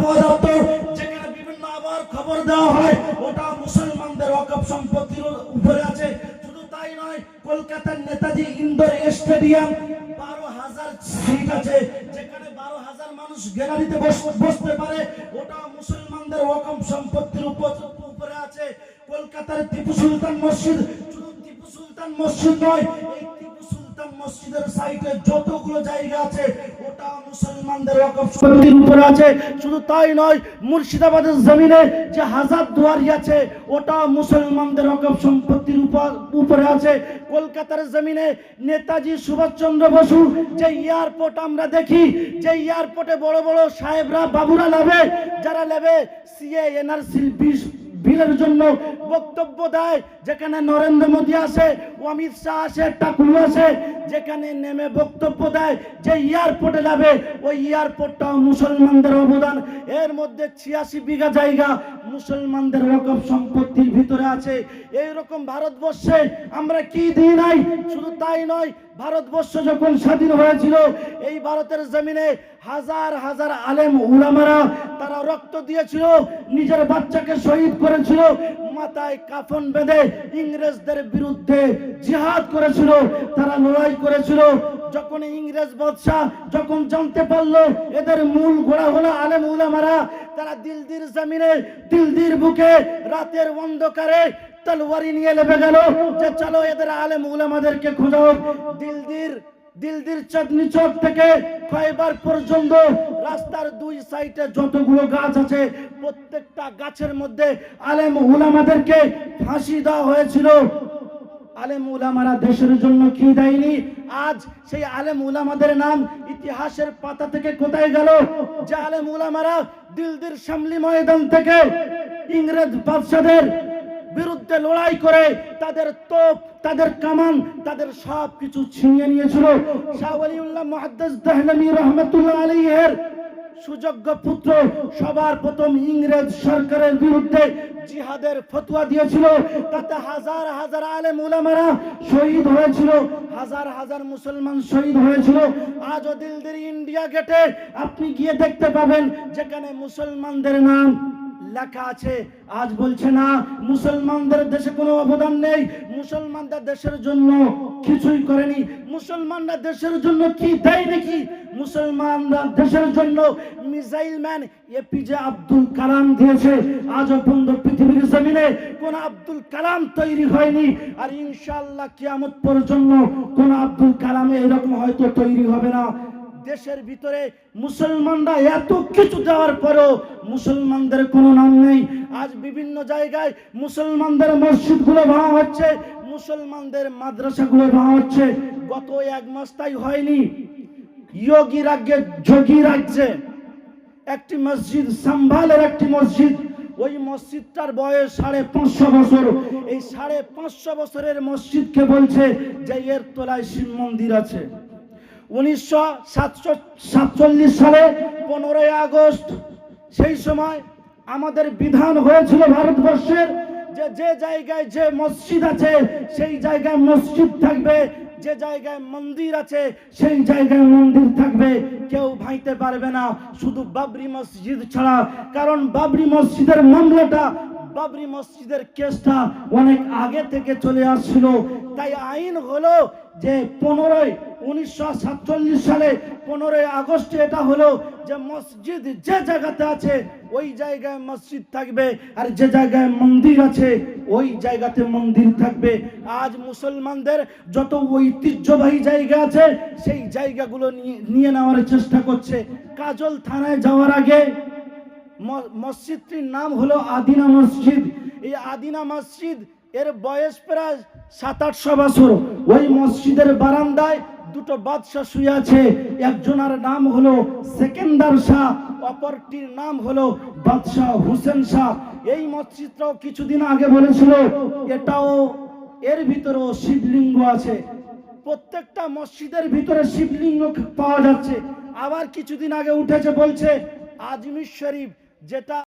পাওয়া যেত, যেখানে বিভিন্ন আবার খবর দেওয়া হয় ওটা মুসলমানদের ওয়াকফ সম্পত্তির উপরে আছে। শুধু তাই নয়, কলকাতার নেতাজি ইন্ডোর স্টেডিয়াম 12,000 সিট আছে, যেখানে 12,000 মানুষ গ্যালারিতে বসতে পারে, ওটা মুসলমানদের ওয়াকফ সম্পত্তির উপরে আছে। কলকাতার টিপু সুলতান মসজিদ শুধু টিপু সুলতান মসজিদ নয়, এই টিপু সুলতান মসজিদের সাইডে যতগুলো জায়গা আছে ওটা মুসলমানদের ওয়াকফ সম্পত্তির উপরে আছে। শুধু তাই নয়, মুর্শিদাবাদের জমিনে যে হাজার দুয়ারি আছে ওটা মুসলমানদের ওয়াকফ সম্পত্তির উপরে আছে। কলকাতার জমিনে নেতাজি সুভাষচন্দ্র বসু যে এয়ারপোর্ট আমরা দেখি, যে এয়ারপোর্টে বড় বড় সাহেবরা বাবুরা নেবে, যারা নেবে সিএ এনআরসি বিলের জন্য বক্তব্য দেয়, যেখানে নরেন্দ্র মোদী আসে, অমিত শাহ আসে, টাকুলু আসে, যেখানে নেমে বক্তব্য দেয় যে এয়ারপোর্টে যাবে, ওই এয়ারপোর্টটাও মুসলমানদের অবদান। এর মধ্যে 86 বিঘা জায়গা মুসলমানদের ওয়াকফ সম্পত্তির ভিতরে আছে। এইরকম ভারতবর্ষে আমরা কি দিই নাই? শুধু তাই নয়, ভারতবর্ষ যখন স্বাধীন হয়েছিল, এই ভারতের জমিনে হাজার হাজার আলেম উলামারা তারা রক্ত দিয়েছিল, নিজের বাচ্চাকে শহীদ করেছিল, মাথায় কাফন বেঁধে ইংরেজদের বিরুদ্ধে জিহাদ করেছিল, তারা লড়াই করেছিল। যখন ইংরেজ বাদশাহ যখন জানতে পারলো এদের মূল গোড়া হলো আলেম উলামারা, তারা দিল্লির জমিনে, দিল্লির বুকে রাতের অন্ধকারে তলোয়ারি নিয়ে লেগে গেল যে চলো এদের আলেম উলামাদেরকে খোঁজো। দিল্লির চাঁদনি চৌক থেকে খয়বার পর্যন্ত রাস্তার দুই সাইডে যতগুলো গাছ আছে প্রত্যেকটা গাছের মধ্যে আলেম উলামাদেরকে ফাঁসি দেওয়া হয়েছিল। আলেম উলামারা দেশের জন্য কি দেয়নি? আজ সেই আলেম উলামাদের নাম ইতিহাসের পাতা থেকে কোথায় গেল? যে আলেম উলামারা দিল্লির শামলি ময়দান থেকে ইংরেজ বাদশাদের বিরুদ্ধে লড়াই করে তাদের তোপ, তাদের কামান, তাদের সব কিছু ছিনিয়ে নিয়েছিল। শাহ ওয়ালিউল্লাহ মুহাদ্দিস দেহলভী রাহমাতুল্লাহ আলাইহির সুযোগ্য পুত্র সবার প্রথম ইংরেজ সরকারের বিরুদ্ধে জিহাদের ফতোয়া দিয়েছিল, তাতে হাজার হাজার আলেম উলামারা শহীদ হয়েছিল, হাজার হাজার মুসলমান শহীদ হয়েছিল। আজও দিল্লির ইন্ডিয়া গেটে আপনি গিয়ে দেখতে পাবেন যেখানে মুসলমানদের নাম লেখা আছে। আজ বলছে না মুসলমানদের দেশে কোনো অবদান নেই, মুসলমানদের দেশের জন্য কিছুই করেনি। মুসলমানরা দেশের জন্য কি দেয় নাকি? মুসলমানরা দেশের জন্য missile man APJ Abdul Kalam দিয়েছে। আজও পর্যন্ত পৃথিবীর জমিনে কোন আব্দুল কালাম তৈরি হয়নি, আর ইনশাআল্লাহ কিয়ামত পর্যন্ত কোন আব্দুল কালাম এরকম হয়তো তৈরি হবে না। দেশের ভিতরে মুসলমানরা এত কিছু দেওয়ার পরেও মুসলমানদের কোনো নাম নেই। আজ বিভিন্ন জায়গায় মুসলমানদের মসজিদগুলো ভাঙা হচ্ছে, মুসলমানদের মাদ্রাসাগুলো ভাঙা হচ্ছে। গত এক মাস তাই হয়নি, যোগী রাজ্যে একটি মসজিদ, সম্ভালের একটি মসজিদ, ওই মসজিদটার বয়স 550 বছর। এই 550 বছরের মসজিদকে বলছে যে এর তলায় শিব মন্দির আছে। 1947 সালে 15ই আগস্ট সেই সময় আমাদের বিধান হয়েছিল ভারতবর্ষের যে জায়গায় যে মসজিদ আছে সেই জায়গায় মসজিদ থাকবে, যে জায়গায় মন্দির আছে সেই জায়গায় মন্দির থাকবে, কেউ ভাঙতে পারবে না, শুধু বাবরি মসজিদ ছাড়া। কারণ বাবরি মসজিদের মামলাটা, বাবরি মসজিদের কেসটা অনেক আগে থেকে চলে আসছিল। তাই আইন হলো যে 1947 সালে 15ই আগস্টে এটা হলো যে মসজিদ যে জায়গাতে আছে ওই জায়গায় মসজিদ থাকবে, আর যে জায়গায় মন্দির আছে ওই জায়গাতে মন্দির থাকবে। আজ মুসলমানদের যত ঐতিহ্যবাহী জায়গা আছে সেই জায়গাগুলো নিয়ে নেওয়ার চেষ্টা করছে। কাজল থানায় যাওয়ার আগে মসজিদটির নাম হলো আদিনা মসজিদ। এই আদিনা মসজিদ এর বয়স প্রায় 700-800 বছর। ওই মসজিদের বারান্দায় দুটো বাদশা শুয়ে আছে, একজনের নাম হলো সেকেন্দার শাহ, অপরটির নাম হলো বাদশাহ হুসেন শাহ। এই মসজিদটাও কিছুদিন আগে বলেছিল এটাও, এর ভিতরেও শিবলিঙ্গ আছে। প্রত্যেকটা মসজিদের ভিতরে শিবলিঙ্গ পাওয়া যাচ্ছে। আবার কিছুদিন আগে উঠেছে বলছে আজমির শরীফ, যেটা